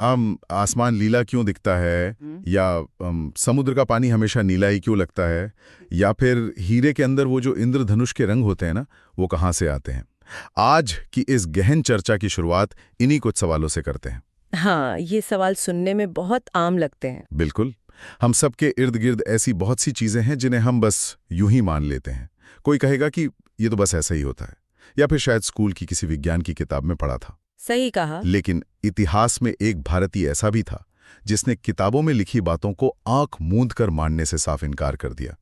आसमान लीला क्यों दिखता है, या समुद्र का पानी हमेशा नीला ही क्यों लगता है, या फिर हीरे के अंदर वो जो इंद्रधनुष के रंग होते हैं ना, वो कहाँ से आते हैं। आज की इस गहन चर्चा की शुरुआत इन्हीं कुछ सवालों से करते हैं। हाँ, ये सवाल सुनने में बहुत आम लगते हैं। बिल्कुल। हम सबके इर्द गिर्द ऐसी बहुत सी चीजें हैं जिन्हें हम बस यूं ही मान लेते हैं। कोई कहेगा कि ये तो बस ऐसा ही होता है, या फिर शायद स्कूल की किसी विज्ञान की किताब में पढ़ा था। सही कहा। लेकिन इतिहास में एक भारतीय ऐसा भी था जिसने किताबों में लिखी बातों को आंख मूंद कर मानने से साफ इनकार कर दिया।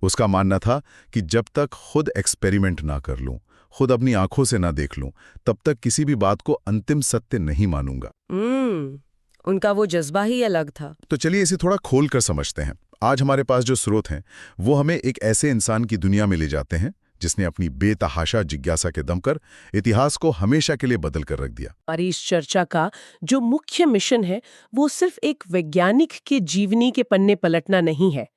उसका मानना था कि जब तक खुद एक्सपेरिमेंट ना कर लूं, खुद अपनी आंखों से ना देख लूं, तब तक किसी भी बात को अंतिम सत्य नहीं मानूंगा। उनका वो जज्बा ही अलग था। तो चलिए इसे थोड़ा खोल कर समझते हैं। आज हमारे पास जो स्रोत हैं वो हमें एक ऐसे इंसान की दुनिया में ले जाते हैं जिसने अपनी बेतहाशा जिज्ञासा के दम कर इतिहास को हमेशा के लिए बदल कर रख दिया। और इस चर्चा का जो मुख्य मिशन है वो सिर्फ एक वैज्ञानिक के जीवनी के पन्ने पलटना नहीं है।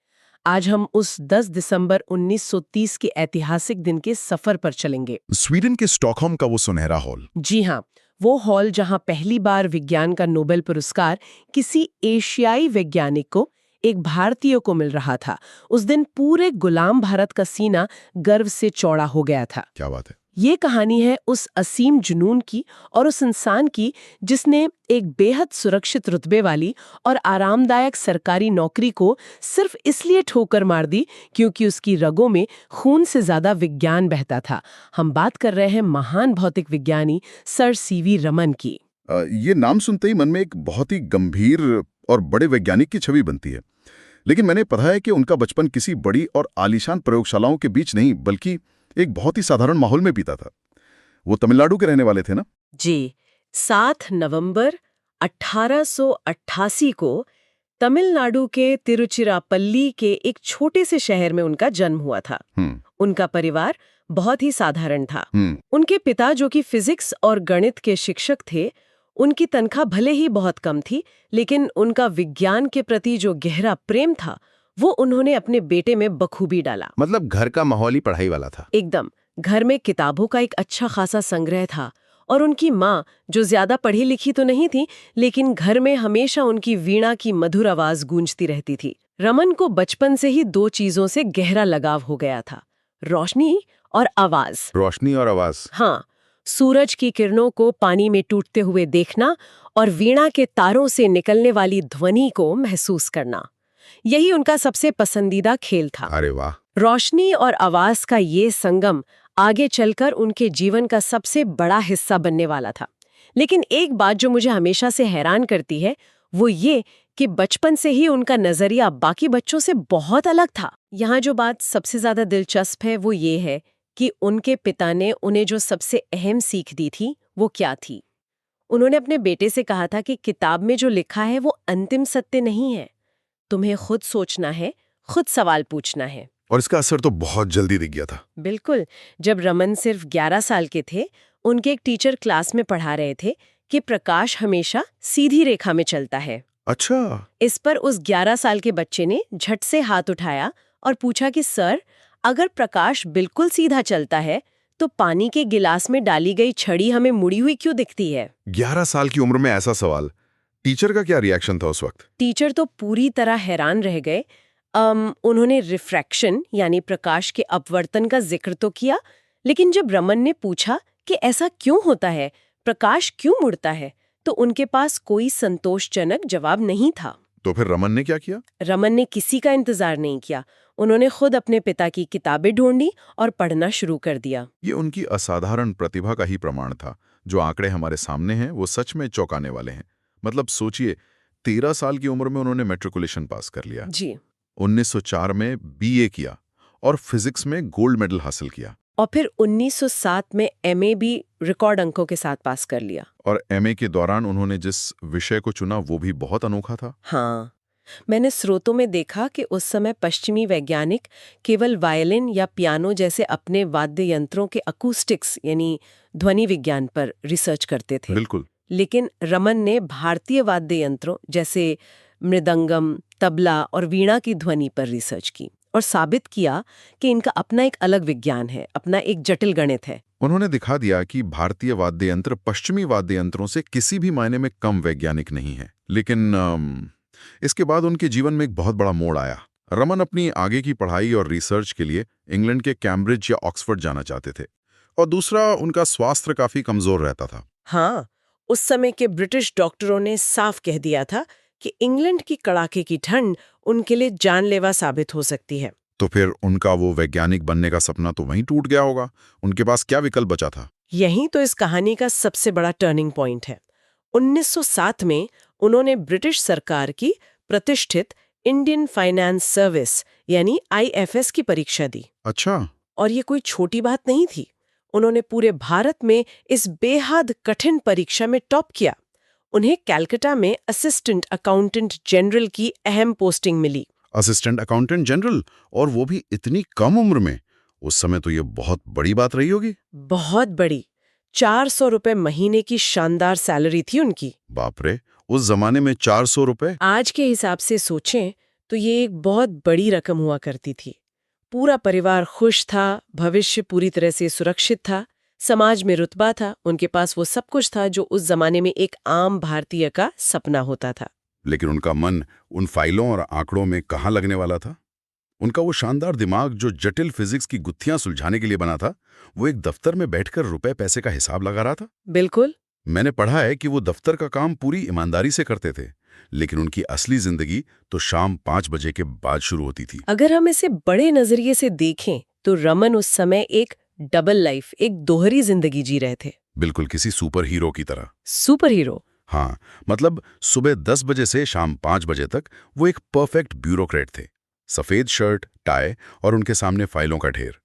आज हम उस 10 दिसंबर 1930 के ऐतिहासिक दिन के सफर पर चलेंगे। स्वीडन के स्टॉकहोम का वो सुनहरा हॉल। जी हाँ, वो हॉल जहां पहली बार विज्ञान का नोबेल पुरस्कार किसी एशियाई वैज्ञानिक को, एक भारतीय को मिल रहा था। उस दिन पूरे गुलाम भारत का सीना गर्व से चौड़ा हो गया था। क्या बात है। ये कहानी है उस असीम जुनून की और उस इंसान की जिसने एक बेहद सुरक्षित रुतबे वाली और आरामदायक सरकारी नौकरी को सिर्फ इसलिए ठोकर मार दी क्योंकि उसकी रगों में खून से ज्यादा विज्ञान बहता था। हम बात कर रहे हैं महान भौतिक विज्ञानी सर सीवी रमन की। ये नाम सुनते ही मन में एक बहुत ही गंभीर और बड़े वैज्ञानिक की छवि बनती है। लेकिन मैंने पढ़ा है कि उनका बचपन किसी बड़ी और आलीशान प्रयोगशालाओं के बीच नहीं, बल्कि एक बहुत ही साधारण माहौल में बीता था। वो तमिलनाडु के रहने वाले थे ना? जी, 7 नवंबर 1888 को तमिलनाडु के तिरुचिरापल्ली के एक छोटे से शहर में उनका जन्म हुआ था। उनका परिवार बहुत ही साधारण था। उनके पिता, जो कि फिजिक्स और गणित के शिक्षक थे, उनकी तनख्वाह भले ही बहुत कम थी, लेकिन उनका विज्ञान के प्रति जो गहरा प्रेम था वो उन्होंने अपने बेटे में बखूबी डाला। मतलब घर का माहौल ही पढ़ाई वाला था। एकदम। घर में किताबों का एक अच्छा खासा संग्रह था और उनकी माँ, जो ज्यादा पढ़ी लिखी तो नहीं थी, लेकिन घर में हमेशा उनकी वीणा की मधुर आवाज गूंजती रहती थी। रमन को बचपन से ही दो चीजों से गहरा लगाव हो गया था, रोशनी और आवाज। रोशनी और आवाज। हाँ, सूरज की किरणों को पानी में टूटते हुए देखना और वीणा के तारों से निकलने वाली ध्वनि को महसूस करना, यही उनका सबसे पसंदीदा खेल था। अरे वाह। रोशनी और आवाज का ये संगम आगे चलकर उनके जीवन का सबसे बड़ा हिस्सा बनने वाला था। लेकिन एक बात जो मुझे हमेशा से हैरान करती है वो ये कि बचपन से ही उनका नजरिया बाकी बच्चों से बहुत अलग था। यहाँ जो बात सबसे ज्यादा दिलचस्प है वो ये है कि उनके पिता ने उन्हें जो सबसे अहम सीख दी थी वो क्या थी। उन्होंने अपने बेटे से कहा था कि किताब में जो लिखा है वो अंतिम सत्य नहीं है, तुम्हें खुद सोचना है, खुद सवाल पूछना है। और इसका असर तो बहुत जल्दी दिख गया था। बिल्कुल। जब रमन सिर्फ 11 साल के थे, उनके एक टीचर क्लास में पढ़ा रहे थे कि प्रकाश हमेशा सीधी रेखा में चलता है। अच्छा। इस पर उस 11 साल के बच्चे ने झट से हाथ उठाया और पूछा कि सर, अगर प्रकाश बिल्कुल सीधा चलता है तो पानी के गिलास में डाली गई छड़ी हमें मुड़ी हुई क्यों दिखती है? 11 साल की उम्र में ऐसा सवाल। टीचर का क्या रिएक्शन था उस वक्त? टीचर तो पूरी तरह हैरान रह गए। उन्होंने रिफ्रैक्शन यानी प्रकाश के अपवर्तन का जिक्र तो किया, लेकिन जब रमन ने पूछा कि ऐसा क्यों होता है, प्रकाश क्यों मुड़ता है, तो उनके पास कोई संतोषजनक जवाब नहीं था। तो फिर रमन ने क्या किया? रमन ने किसी का इंतजार नहीं किया। उन्होंने खुद अपने पिता की किताबें ढूंढी और पढ़ना शुरू कर दिया। ये उनकी असाधारण प्रतिभा का ही प्रमाण था। जो आंकड़े हमारे सामने हैं वो सच में चौंकाने वाले हैं। मतलब सोचिए, 13 साल की उम्र में उन्होंने मैट्रिकुलेशन पास कर लिया जी। 1904 में बीए किया और फिजिक्स में गोल्ड मेडल हासिल किया, और फिर 1907 में एमए भी रिकॉर्ड अंकों के साथ पास कर लिया। और एमए के दौरान उन्होंने जिस विषय को चुना वो भी बहुत अनोखा था। हाँ, मैंने स्रोतों में देखा कि उस समय पश्चिमी वैज्ञानिक केवल वायलिन या पियानो जैसे अपने वाद्य यंत्रों के अकूस्टिक्स यानी ध्वनि विज्ञान पर रिसर्च करते थे। बिल्कुल। लेकिन रमन ने भारतीय वाद्य यंत्रों जैसे मृदंगम, तबला और वीणा की ध्वनि पर रिसर्च की और साबित किया कि इनका अपना एक अलग विज्ञान है, अपना एक जटिल गणित है। उन्होंने दिखा दिया कि भारतीय वाद्य यंत्र पश्चिमी वाद्य यंत्रों से किसी भी मायने में कम वैज्ञानिक नहीं है। लेकिन इसके बाद उनके जीवन में एक बहुत बड़ा मोड़ आया। रमन अपनी आगे की पढ़ाई और रिसर्च के लिए इंग्लैंड के कैम्ब्रिज या ऑक्सफोर्ड जाना चाहते थे, और दूसरा, उनका स्वास्थ्य काफी कमजोर रहता था। हाँ, उस समय के ब्रिटिश डॉक्टरों ने साफ कह दिया था कि इंग्लैंड की कड़ाके की ठंड उनके लिए जानलेवा साबित हो सकती है। तो फिर उनका वो वैज्ञानिक बनने का सपना तो वहीं टूट गया होगा। उनके पास क्या विकल्प बचा था? यही तो इस कहानी का सबसे बड़ा टर्निंग पॉइंट है। 1907 में उन्होंने ब्रिटिश सरकार की प्रतिष्ठित इंडियन फाइनेंस सर्विस यानी IFS की परीक्षा दी। अच्छा। और ये कोई छोटी बात नहीं थी। उन्होंने पूरे भारत में इस बेहद कठिन परीक्षा में टॉप किया। उन्हें कलकत्ता में असिस्टेंट अकाउंटेंट जनरल की अहम पोस्टिंग मिली। असिस्टेंट अकाउंटेंट जनरल, और वो भी इतनी कम उम्र में। उस समय तो ये बहुत बड़ी बात रही होगी। बहुत बड़ी। 400 रुपए महीने की शानदार सैलरी थी उनकी। बाप रे, उस जमाने में 400 रुपए! आज के हिसाब से सोचें तो ये एक बहुत बड़ी रकम हुआ करती थी। पूरा परिवार खुश था, भविष्य पूरी तरह से सुरक्षित था, समाज में रुतबा था, उनके पास वो सब कुछ था जो उस जमाने में एक आम भारतीय का सपना होता था। लेकिन उनका मन उन फाइलों और आंकड़ों में कहाँ लगने वाला था? उनका वो शानदार दिमाग जो जटिल फिजिक्स की गुत्थियां सुलझाने के लिए बना था, वो एक दफ्तर में बैठकर रुपए पैसे का हिसाब लगा रहा था। बिल्कुल। मैंने पढ़ा है कि वो दफ्तर का काम पूरी ईमानदारी से करते थे, लेकिन उनकी असली जिंदगी तो शाम 5 बजे के बाद शुरू होती थी। अगर हम इसे बड़े नजरिए से देखें तो रमन उस समय एक डबल लाइफ, एक दोहरी जिंदगी जी रहे थे। बिल्कुल किसी सुपर हीरो की तरह। Super hero? हाँ, मतलब सुबह 10 बजे से शाम 5 बजे तक वो एक परफेक्ट ब्यूरोक्रेट थे। सफेद शर्ट, टाई और उनके सामने फाइलों का ढेर।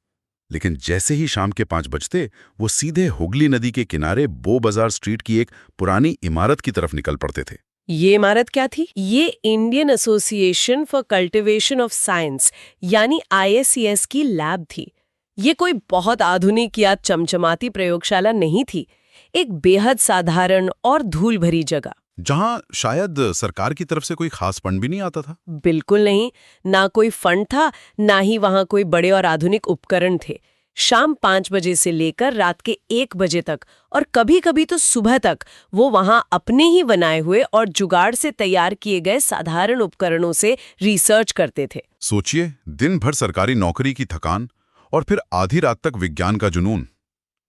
लेकिन जैसे ही शाम के 5 बजते, वो सीधे हुगली नदी के किनारे बो बाजार स्ट्रीट की एक पुरानी इमारत की तरफ निकल पड़ते थे। ये इमारत क्या थी? ये Indian association for cultivation of science यानी ISCS की लैब थी। ये कोई बहुत आधुनिक या चमचमाती प्रयोगशाला नहीं थी, एक बेहद साधारण और धूल भरी जगह, जहां शायद सरकार की तरफ से कोई खास फंड भी नहीं आता था। बिल्कुल नहीं। ना कोई फंड था, ना ही वहां कोई बड़े और आधुनिक उपकरण थे। शाम 5 बजे से लेकर रात के 1 बजे तक और कभी कभी तो सुबह तक वो वहां अपने ही बनाए हुए और जुगाड़ से तैयार किए गए साधारण उपकरणों से रिसर्च करते थे। सोचिए, दिन भर सरकारी नौकरी की थकान और फिर आधी रात तक विज्ञान का जुनून।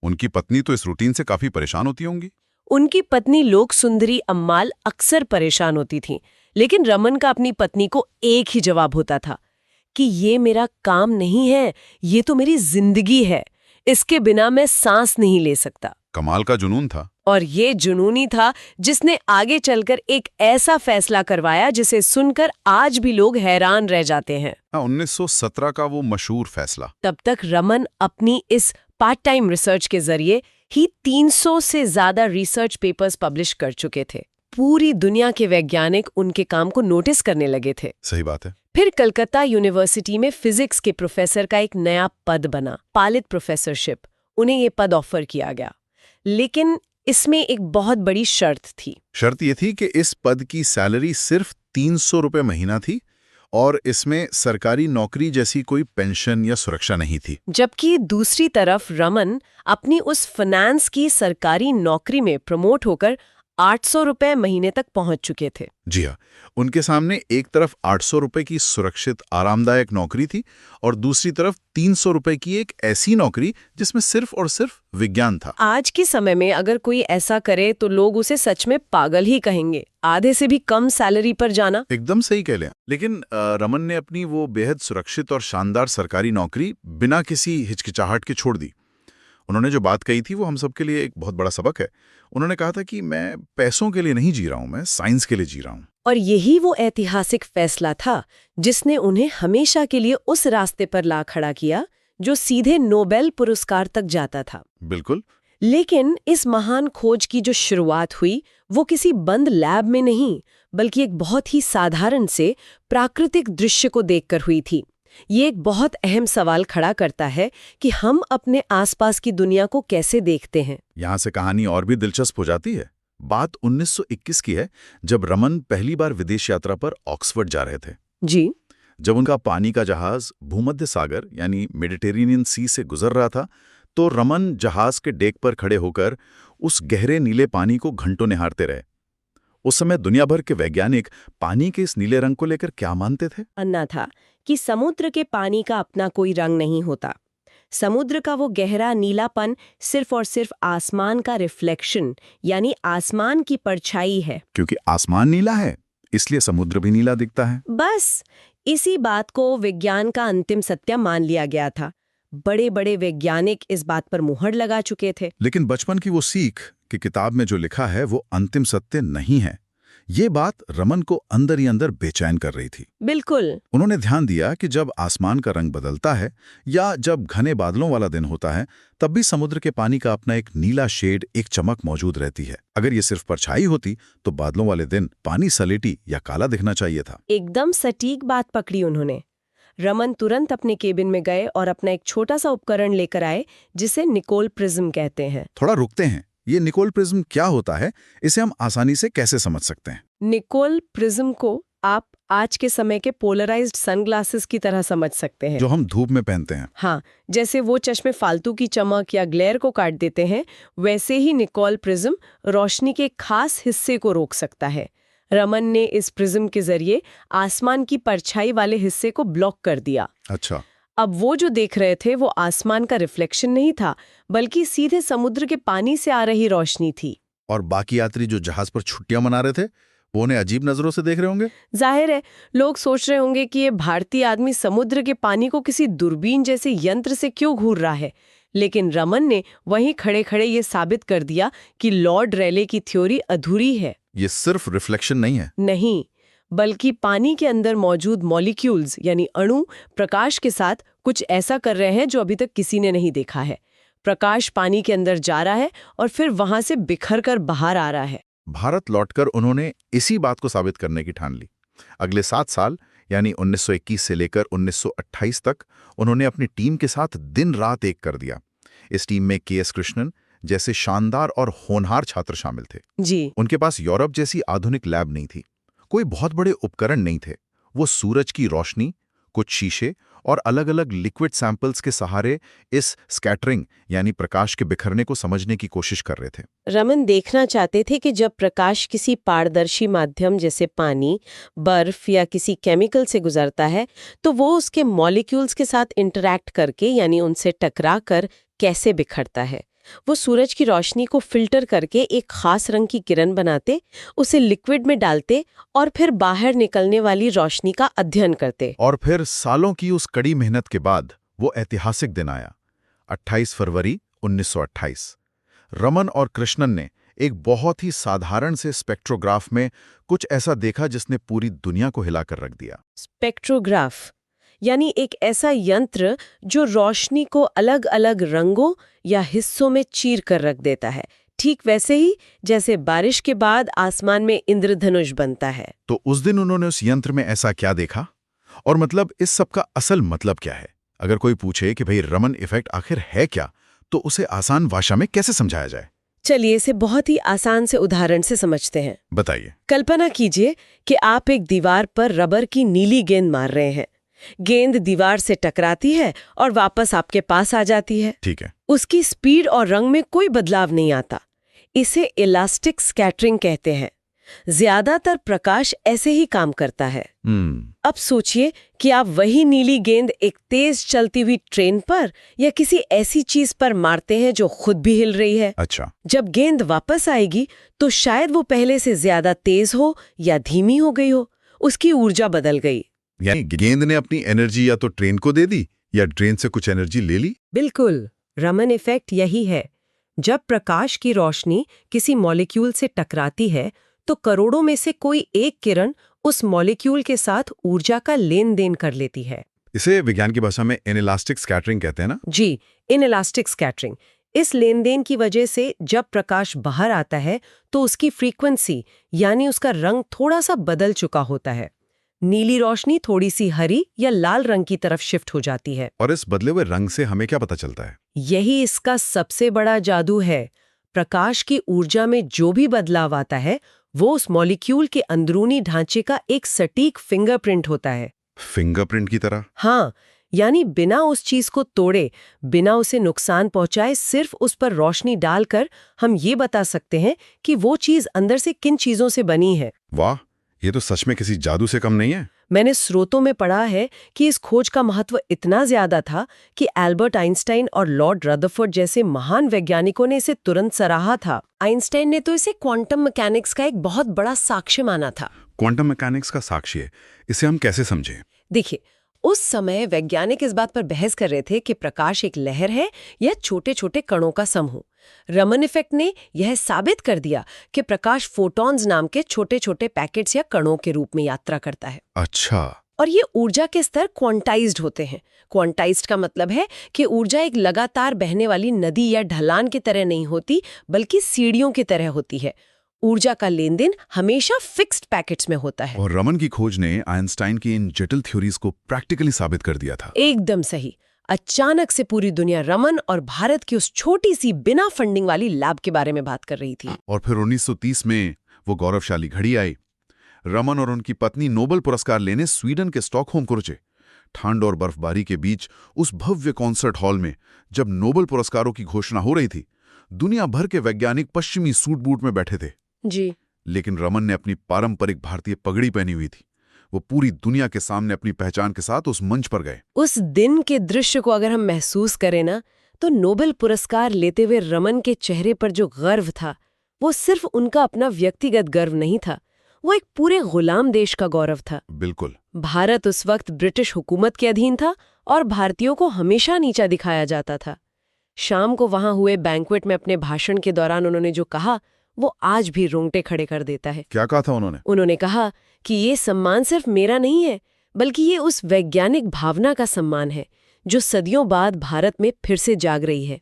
उनकी पत्नी तो इस रूटीन से काफी परेशान होती होंगी। उनकी पत्नी लोक सुंदरी अम्माल अक्सर परेशान होती थी, लेकिन रमन का अपनी पत्नी को एक ही जवाब होता था कि ये मेरा काम नहीं है, ये तो मेरी जिंदगी है, इसके बिना मैं सांस नहीं ले सकता। कमाल का जुनून था। और ये जुनूनी था जिसने आगे चलकर एक ऐसा फैसला करवाया जिसे सुनकर आज भी लोग हैरान रह जाते हैं। 1917 का वो मशहूर फैसला। तब तक रमन अपनी इस पार्ट टाइम रिसर्च के जरिए ही 300 से ज्यादा रिसर्च पेपर्स पब्लिश कर चुके थे। पूरी दुनिया के वैज्ञानिक उनके काम को नोटिस करने लगे थे। सही बात है। फिर कलकत्ता यूनिवर्सिटी में फिजिक्स के प्रोफेसर का एक नया पद बना, पालित प्रोफेसरशिप। उन्हें ये पद ऑफर किया गया, लेकिन इसमें एक बहुत बड़ी शर्त थी। शर्त ये थी कि इस पद की सैलरी सिर्फ 300 रुपए महीना थी और इसमें सरकारी नौकरी जैसी कोई पेंशन या सुरक्षा नहीं थी। जबकि दूसरी तरफ रमन अपनी उस फाइनेंस की सरकारी नौकरी में प्रमोट होकर 800 रुपए महीने तक पहुंच चुके थे। जी हाँ, उनके सामने एक तरफ 800 रुपए की सुरक्षित आरामदायक नौकरी थी और दूसरी तरफ 300 रुपए की एक ऐसी नौकरी जिसमें सिर्फ और सिर्फ विज्ञान था। आज के समय में अगर कोई ऐसा करे तो लोग उसे सच में पागल ही कहेंगे। आधे से भी कम सैलरी पर जाना। एकदम सही कह लें। लेकिन रमन ने अपनी वो बेहद सुरक्षित और शानदार सरकारी नौकरी बिना किसी हिचकिचाहट के छोड़ दी। उन्होंने जो बात कही थी वो हम सबके लिए एक बहुत बड़ा सबक है। उन्होंने कहा था कि मैं पैसों के लिए नहीं जी रहा हूं, मैं साइंस के लिए जी रहा हूं। और यही वो ऐतिहासिक फैसला था जिसने उन्हें हमेशा के लिए उस रास्ते पर ला खड़ा किया जो सीधे नोबेल पुरस्कार तक जाता था। बिल्कुल। लेकिन इस महान खोज की जो शुरुआत हुई वो किसी बंद लैब में नहीं, बल्कि एक बहुत ही साधारण से प्राकृतिक दृश्य को देखकर हुई थी। ये एक बहुत अहम सवाल खड़ा करता है कि हम अपने आसपास की दुनिया को कैसे देखते हैं। यहां से कहानी और भी दिलचस्प हो जाती है। बात 1921 की है, जब रमन पहली बार विदेश यात्रा पर ऑक्सफोर्ड जा रहे थे। जी। जब उनका पानी का जहाज भूमध्य सागर यानी मेडिटेरेनियन सी से गुजर रहा था, तो रमन जहाज के डेक पर खड़े होकर उस गहरे नीले पानी को घंटों निहारते रहे। उस समय दुनिया भर के वैज्ञानिक पानी के इस नीले रंग को लेकर क्या मानते थे? मानना था कि समुद्र के पानी का अपना कोई रंग नहीं होता। समुद्र का वो गहरा नीलापन सिर्फ और सिर्फ आसमान का रिफ्लेक्शन यानी आसमान की परछाई है। क्योंकि आसमान नीला है इसलिए समुद्र भी नीला दिखता है। बस इसी बात को विज्ञान का अंतिम सत्य मान लिया गया था। बड़े बड़े वैज्ञानिक इस बात पर मुहर लगा चुके थे। लेकिन बचपन की वो सीख कि किताब में जो लिखा है वो अंतिम सत्य नहीं है, ये बात रमन को अंदर ही अंदर बेचैन कर रही थी। बिल्कुल। उन्होंने ध्यान दिया कि जब आसमान का रंग बदलता है या जब घने बादलों वाला दिन होता है, तब भी समुद्र के पानी का अपना एक नीला शेड, एक चमक मौजूद रहती है। अगर ये सिर्फ परछाई होती तो बादलों वाले दिन पानी सलेटी या काला दिखना चाहिए था। एकदम सटीक बात पकड़ी उन्होंने। रमन तुरंत अपने केबिन में गए और अपना एक छोटा सा उपकरण लेकर आए जिसे निकोल प्रिज्म कहते हैं। थोड़ा रुकते हैं, ये निकोल प्रिज्म क्या होता है, इसे हम आसानी से कैसे समझ सकते हैं? निकोल प्रिज्म को आप आज के समय के पोलराइज्ड सनग्लासेस की तरह समझ सकते हैं, जो हम धूप में पहनते हैं। हाँ, जैसे वो चश्मे फालतू की चमक या ग्लेयर को काट देते हैं, वैसे ही निकोल प्रिज्म रोशनी के खास हिस्से को रोक सकता है। रमन ने इस प्रिज्म के जरिए आसमान की परछाई वाले हिस्से को ब्लॉक कर दिया। अच्छा। अब वो जो देख रहे थे वो आसमान का रिफ्लेक्शन नहीं था, बल्कि सीधे समुद्र के पानी से आ रही रोशनी थी। और बाकी यात्री जो जहाज पर छुट्टियां मना रहे थे वो उन्हें अजीब नजरों से देख रहे होंगे। जाहिर है, लोग सोच रहे होंगे कि ये भारतीय आदमी समुद्र के पानी को किसी दूरबीन जैसे यंत्र से क्यों घूर रहा है। लेकिन रमन ने वहीं खड़े खड़े ये साबित कर दिया कि लॉर्ड रेले की थ्योरी अधूरी है। ये सिर्फ रिफ्लेक्शन नहीं है। नहीं, बल्कि पानी के अंदर मौजूद मॉलिक्यूल्स यानी अणु प्रकाश के साथ कुछ ऐसा कर रहे हैं जो अभी तक किसी ने नहीं देखा है। प्रकाश पानी के अंदर जा रहा है और फिर वहां से बिखर कर बाहर आ रहा है। भारत लौटकर उन्होंने इसी बात को साबित करने की ठान ली। अगले 7 साल यानी 1921 से लेकर 1928 तक उन्होंने अपनी टीम के साथ दिन रात एक कर दिया। इस टीम में के.एस. कृष्णन जैसे शानदार और होनहार छात्र शामिल थे। जी। उनके पास यूरोप जैसी आधुनिक लैब नहीं थी, कोई बहुत बड़े उपकरण नहीं थे। वो सूरज की रोशनी, कुछ शीशे और अलग-अलग लिक्विड सैंपल्स के सहारे इस स्कैटरिंग यानी प्रकाश के बिखरने को समझने की कोशिश कर रहे थे। रमन देखना चाहते थे कि जब प्रकाश किसी पारदर्शी माध्यम जैसे पानी, बर्फ या किसी केमिकल से गुजरता है तो वो उसके मॉलिक्यूल्स के साथ इंटरैक्ट करके यानी उनसे टकरा कर कैसे बिखरता है। वो सूरज की रोशनी को फिल्टर करके एक खास रंग की किरण बनाते, उसे लिक्विड में डालते और फिर बाहर निकलने वाली रोशनी का अध्ययन करते। और फिर सालों की उस कड़ी मेहनत के बाद वो ऐतिहासिक दिन आया, 28 फरवरी 1928। रमन और कृष्णन ने एक बहुत ही साधारण से स्पेक्ट्रोग्राफ में कुछ ऐसा देखा जिसने पूरी दुनिया को हिलाकर रख दिया। स्पेक्ट्रोग्राफ यानी एक ऐसा यंत्र जो रोशनी को अलग अलग रंगों या हिस्सों में चीर कर रख देता है, ठीक वैसे ही जैसे बारिश के बाद आसमान में इंद्रधनुष बनता है। तो उस दिन उन्होंने उस यंत्र में ऐसा क्या देखा, और मतलब इस सब का असल मतलब क्या है? अगर कोई पूछे कि भाई रमन इफेक्ट आखिर है क्या, तो उसे आसान भाषा में कैसे समझाया जाए? चलिए इसे बहुत ही आसान से उदाहरण से समझते हैं। बताइए। कल्पना कीजिए कि आप एक दीवार पर रबर की नीली गेंद मार रहे हैं। गेंद दीवार से टकराती है और वापस आपके पास आ जाती है। ठीक है। उसकी स्पीड और रंग में कोई बदलाव नहीं आता। इसे इलास्टिक स्कैटरिंग कहते हैं। ज्यादातर प्रकाश ऐसे ही काम करता है। अब सोचिए कि आप वही नीली गेंद एक तेज चलती हुई ट्रेन पर या किसी ऐसी चीज पर मारते हैं जो खुद भी हिल रही है। अच्छा। जब गेंद वापस आएगी तो शायद वो पहले से ज्यादा तेज हो या धीमी हो गई हो, उसकी ऊर्जा बदल गई। यानी गेंद ने अपनी एनर्जी या तो ट्रेन को दे दी या ट्रेन से कुछ एनर्जी ले ली। बिल्कुल, रमन इफेक्ट यही है। जब प्रकाश की रोशनी किसी मॉलिक्यूल से टकराती है तो करोड़ों में से कोई एक किरण उस मॉलिक्यूल के साथ ऊर्जा का लेन देन कर लेती है। इसे विज्ञान की भाषा में इनइलास्टिक स्कैटरिंग कहते हैं ना? जी, इनइलास्टिक स्कैटरिंग। इस लेन देन की वजह से जब प्रकाश बाहर आता है तो उसकी फ्रीक्वेंसी यानी उसका रंग थोड़ा सा बदल चुका होता है। नीली रोशनी थोड़ी सी हरी या लाल रंग की तरफ शिफ्ट हो जाती है। और इस बदले हुए रंग से हमें क्या पता चलता है? यही इसका सबसे बड़ा जादू है। प्रकाश की ऊर्जा में जो भी बदलाव आता है वो उस मॉलिक्यूल के अंदरूनी ढांचे का एक सटीक फिंगरप्रिंट होता है। फिंगरप्रिंट की तरह? हाँ, यानी बिना उस चीज को तोड़े, बिना उसे नुकसान पहुंचाए, सिर्फ उस पर रोशनी डालकर हम ये बता सकते हैं कि वो चीज अंदर से किन चीजों से बनी है। वाह, ये तो सच में किसी जादू से कम नहीं है। मैंने स्रोतों में पढ़ा है कि इस खोज का महत्व इतना ज्यादा था कि एल्बर्ट आइंस्टाइन और लॉर्ड रदरफोर्ड जैसे महान वैज्ञानिकों ने इसे तुरंत सराहा था। आइंस्टाइन ने तो इसे क्वांटम मैकेनिक्स का एक बहुत बड़ा साक्ष्य माना था। क्वांटम मैकेनिक्स का साक्ष्य, इसे हम कैसे समझें? देखिए, उस समय वैज्ञानिक इस बात पर बहस कर रहे थे कि प्रकाश एक लहर है या छोटे छोटे कणों का समूह। रमन इफेक्ट ने यह साबित कर दिया कि प्रकाश फोटॉन्स नाम के छोटे छोटे पैकेट्स या कणों के रूप में यात्रा करता है। अच्छा। और ये ऊर्जा के स्तर क्वांटाइज्ड होते हैं। क्वांटाइज्ड का मतलब है कि ऊर्जा एक लगातार बहने वाली नदी या ढलान की तरह नहीं होती, बल्कि सीढ़ियों की तरह होती है। ऊर्जा का लेन देन हमेशा फिक्स्ड पैकेट्स में होता है। और रमन की खोज ने आइंस्टाइन की इन जटिल थ्योरीज को प्रैक्टिकली साबित कर दिया था। एकदम सही। अचानक से पूरी दुनिया रमन और भारत की उस छोटी सी बिना फंडिंग वाली लैब के बारे में बात कर रही थी। और फिर 1930 में वो गौरवशाली घड़ी आई। रमन और उनकी पत्नी नोबेल पुरस्कार लेने स्वीडन के स्टॉकहोम पहुंचे। ठंड और बर्फबारी के बीच उस भव्य कॉन्सर्ट हॉल में जब नोबेल पुरस्कारों की घोषणा हो रही थी, दुनिया भर के वैज्ञानिक पश्चिमी सूट बूट में बैठे थे जी। लेकिन रमन ने अपनी पारंपरिक भारतीय पगड़ी पहनी हुई थी। वो पूरी दुनिया के सामने अपनी पहचान के साथ उस मंच पर गए। उस दिन के दृश्य को अगर हम महसूस करें ना, तो नोबेल पुरस्कार लेते हुए रमन के चेहरे पर जो गर्व था, वो सिर्फ उनका अपना व्यक्तिगत गर्व नहीं था, वो एक पूरे गुलाम देश का गौरव था। बिल्कुल। भारत उस वक्त ब्रिटिश हुकूमत के अधीन था और भारतीयों को हमेशा नीचा दिखाया जाता था। शाम को वहां हुए बैंक्वेट में अपने भाषण के दौरान उन्होंने जो कहा, वो आज भी रोंगटे खड़े कर देता है। क्या कहा था उन्होंने? उन्होंने कहा कि ये सम्मान सिर्फ मेरा नहीं है, बल्कि ये उस वैज्ञानिक भावना का सम्मान है जो सदियों बाद भारत में फिर से जाग रही है।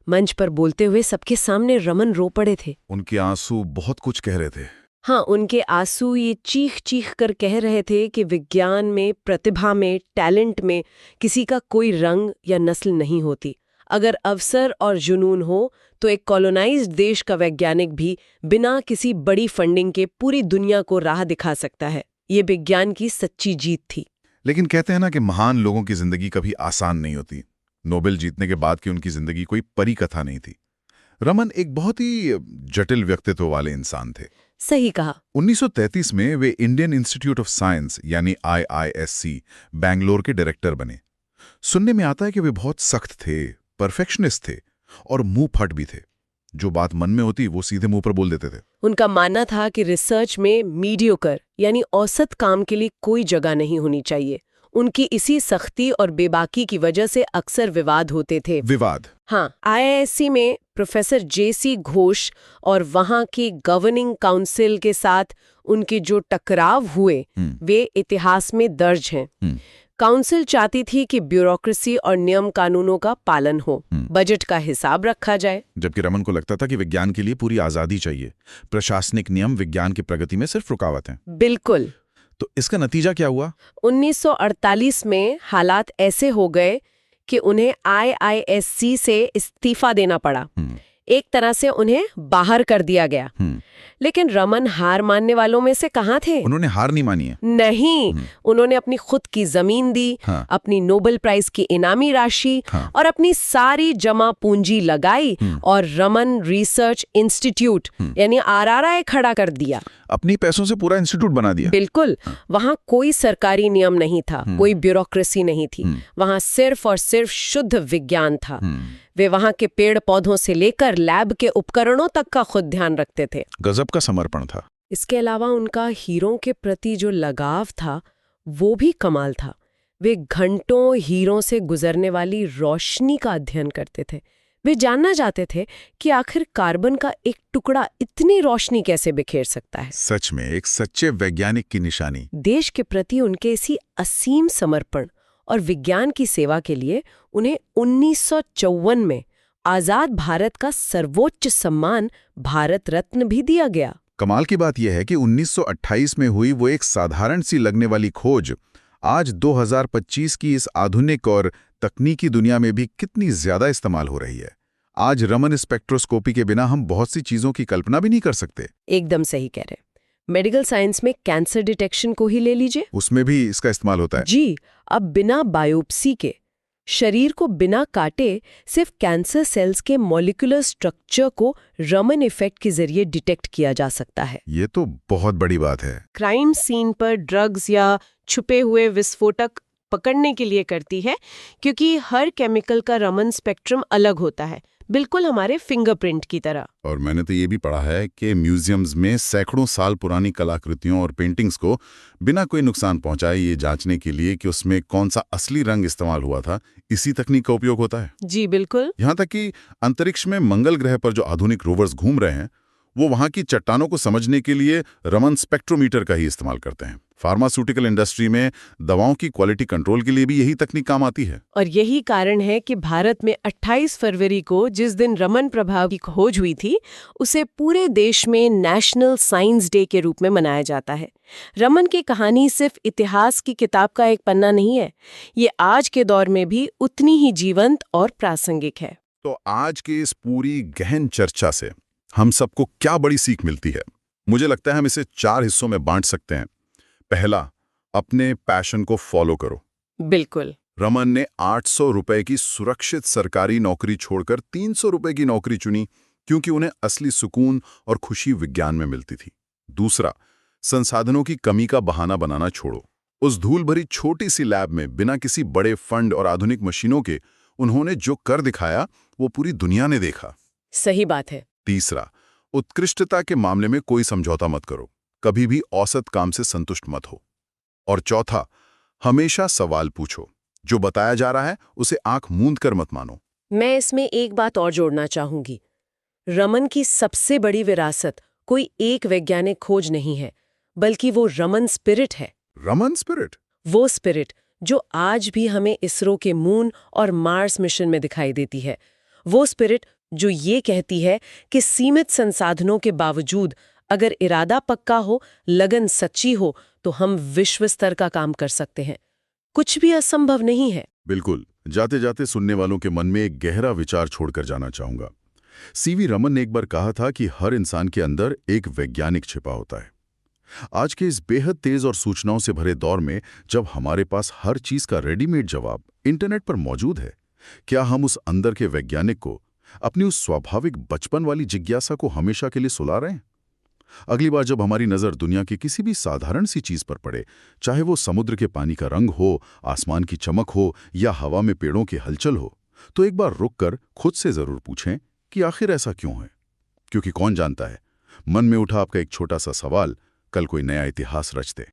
मंच पर बोलते हुए सबके सामने रमन रो पड़े थे। उनके आंसू बहुत कुछ कह रहे थे। हाँ, उनके आंसू ये चीख चीख कर कह रहे थे कि विज्ञान में, प्रतिभा में, टैलेंट में किसी का कोई रंग या नस्ल नहीं होती। अगर अवसर और जुनून हो तो एक कॉलोनाइज्ड देश का वैज्ञानिक भी बिना किसी बड़ी फंडिंग के पूरी दुनिया को राह दिखा सकता है। ये विज्ञान की सच्ची जीत थी। लेकिन कहते हैं ना कि महान लोगों की जिंदगी कभी आसान नहीं होती। नोबेल जीतने के बाद की उनकी जिंदगी कोई परी कथा नहीं थी। रमन एक बहुत ही जटिल व्यक्तित्व वाले इंसान थे। सही कहा। 1933 में वे इंडियन इंस्टीट्यूट ऑफ साइंस यानी IISc बैंगलोर के डायरेक्टर बने। सुनने में आता है कि वे बहुत सख्त थे, परफेक्शनिस्ट थे और मुंह फट भी थे। जो बात मन में होती वो सीधे मुंह पर बोल देते थे। उनका मानना था कि रिसर्च में मीडियोकर यानी औसत काम के लिए कोई जगह नहीं होनी चाहिए। उनकी इसी सख्ती और बेबाकी की वजह से अक्सर विवाद होते थे। विवाद? हाँ, IISc में प्रोफेसर JC घोष और वहाँ की गवर्निंग काउंसिल के साथ उनके जो टकराव हुए वे इतिहास में दर्ज हैं। काउंसिल चाहती थी कि ब्यूरोक्रेसी और नियम कानूनों का पालन हो, बजट का हिसाब रखा जाए, जबकि रमन को लगता था कि विज्ञान के लिए पूरी आजादी चाहिए। प्रशासनिक नियम विज्ञान की प्रगति में सिर्फ रुकावट हैं। बिल्कुल। तो इसका नतीजा क्या हुआ? 1948 में हालात ऐसे हो गए कि उन्हें IISc से इस्तीफा देना पड़ा। एक तरह से उन्हें बाहर कर दिया गया। लेकिन रमन हार मानने वालों में से कहाँ थे? उन्होंने हार नहीं मानी है। नहीं, उन्होंने अपनी खुद की जमीन दी, अपनी नोबेल प्राइज की इनामी राशि और अपनी सारी जमा पूंजी लगाई और रमन रिसर्च इंस्टीट्यूट यानी RRI खड़ा कर दिया। अपनी पैसों से पूरा इंस्टीट्यूट बना दिया। बिल्कुल। वहाँ कोई सरकारी नियम नहीं था, कोई ब्यूरोक्रेसी नहीं थी। वहाँ सिर्फ और सिर्फ शुद्ध विज्ञान था। वे वहाँ के पेड़ पौधों से लेकर लैब के उपकरणों तक का खुद ध्यान रखते थे। गजब का समर्पण था। इसके अलावा उनका हीरों के प्रति जो लगाव था वो भी कमाल था। वे घंटों हीरों से गुजरने वाली रोशनी का अध्ययन करते थे। वे जानना चाहते थे कि आखिर कार्बन का एक टुकड़ा इतनी रोशनी कैसे बिखेर सकता है। सच में एक सच्चे वैज्ञानिक की निशानी। देश के प्रति उनके इसी असीम समर्पण और विज्ञान की सेवा के लिए उन्हें 1954 में आजाद भारत का सर्वोच्च सम्मान भारत रत्न भी दिया गया। कमाल की बात यह है कि 1928 में हुई वो एक साधारण सी लगने वाली खोज आज 2025 की इस आधुनिक और तकनीकी दुनिया में भी कितनी ज्यादा इस्तेमाल हो रही है। आज रमन स्पेक्ट्रोस्कोपी के बिना हम बहुत सी चीजों की कल्पना भी नहीं कर सकते। एकदम सही कह रहे। मेडिकल साइंस में कैंसर डिटेक्शन को ही ले लीजिए। उसमें भी इसका इस्तेमाल होता है? जी, अब बिना बायोप्सी के, शरीर को बिना काटे, सिर्फ कैंसर सेल्स के मॉलिक्यूलर स्ट्रक्चर को रमन इफेक्ट के जरिए डिटेक्ट किया जा सकता है। ये तो बहुत बड़ी बात है। क्राइम सीन पर ड्रग्स या छुपे हुए विस्फोटक पकड़ने के लिए करती है, क्योंकि हर केमिकल का रमन स्पेक्ट्रम अलग होता है, बिल्कुल हमारे फिंगरप्रिंट की तरह। और मैंने तो ये भी पढ़ा है कि म्यूजियम्स में सैकड़ों साल पुरानी कलाकृतियों और पेंटिंग्स को बिना कोई नुकसान पहुंचाए ये जांचने के लिए कि उसमें कौन सा असली रंग इस्तेमाल हुआ था, इसी तकनीक का उपयोग होता है। जी बिल्कुल। यहाँ तक कि अंतरिक्ष में मंगल ग्रह पर जो आधुनिक रोवर्स घूम रहे हैं, वो वहां की चट्टानों को समझने के लिए रमन स्पेक्ट्रोमीटर का ही इस्तेमाल करते हैं। फार्मास्यूटिकल इंडस्ट्री में दवाओं की क्वालिटी कंट्रोल के लिए भी यही तकनीक काम आती है। और यही कारण है कि भारत में 28 फरवरी को, जिस दिन रमन प्रभाव की खोज हुई थी, उसे पूरे देश में नेशनल साइंस डे के रूप में मनाया जाता है। रमन की कहानी सिर्फ इतिहास की किताब का एक पन्ना नहीं है, ये आज के दौर में भी उतनी ही जीवंत और प्रासंगिक है। तो आज की इस पूरी गहन चर्चा से हम सबको क्या बड़ी सीख मिलती है? मुझे लगता है हम इसे 4 हिस्सों में बांट सकते हैं। पहला, अपने पैशन को फॉलो करो। बिल्कुल। रमन ने 800 रुपए की सुरक्षित सरकारी नौकरी छोड़कर 300 रुपए की नौकरी चुनी, क्योंकि उन्हें असली सुकून और खुशी विज्ञान में मिलती थी। दूसरा, संसाधनों की कमी का बहाना बनाना छोड़ो। उस धूल भरी छोटी सी लैब में बिना किसी बड़े फंड और आधुनिक मशीनों के उन्होंने जो कर दिखाया, वो पूरी दुनिया ने देखा। सही बात है। तीसरा, उत्कृष्टता के मामले में कोई समझौता मत करो, कभी भी औसत काम से संतुष्ट मत हो। और चौथा, हमेशा सवाल पूछो, जो बताया जा रहा है उसे आंख मूंद कर मत मानो। मैं इसमें एक बात और जोड़ना चाहूंगी। रमन की सबसे बड़ी विरासत कोई एक वैज्ञानिक खोज नहीं है, बल्कि वो रमन स्पिरिट है। रमन स्पिरिट? वो स्पिरिट जो आज भी हमें इसरो के मून और मार्स मिशन में दिखाई देती है। वो स्पिरिट जो ये कहती है कि सीमित संसाधनों के बावजूद अगर इरादा पक्का हो, लगन सच्ची हो, तो हम विश्व स्तर का काम कर सकते हैं। कुछ भी असंभव नहीं है। बिल्कुल। जाते जाते सुनने वालों के मन में एक गहरा विचार छोड़कर जाना चाहूंगा। सीवी रमन ने एक बार कहा था कि हर इंसान के अंदर एक वैज्ञानिक छिपा होता है। आज के इस बेहद तेज और सूचनाओं से भरे दौर में, जब हमारे पास हर चीज का रेडीमेड जवाब इंटरनेट पर मौजूद है, क्या हम उस अंदर के वैज्ञानिक को, अपनी उस स्वाभाविक बचपन वाली जिज्ञासा को हमेशा के लिए सुला रहे हैं? अगली बार जब हमारी नजर दुनिया की किसी भी साधारण सी चीज पर पड़े, चाहे वो समुद्र के पानी का रंग हो, आसमान की चमक हो या हवा में पेड़ों की हलचल हो, तो एक बार रुककर खुद से जरूर पूछें कि आखिर ऐसा क्यों है। क्योंकि कौन जानता है, मन में उठा आपका एक छोटा सा सवाल कल कोई नया इतिहास रच दे।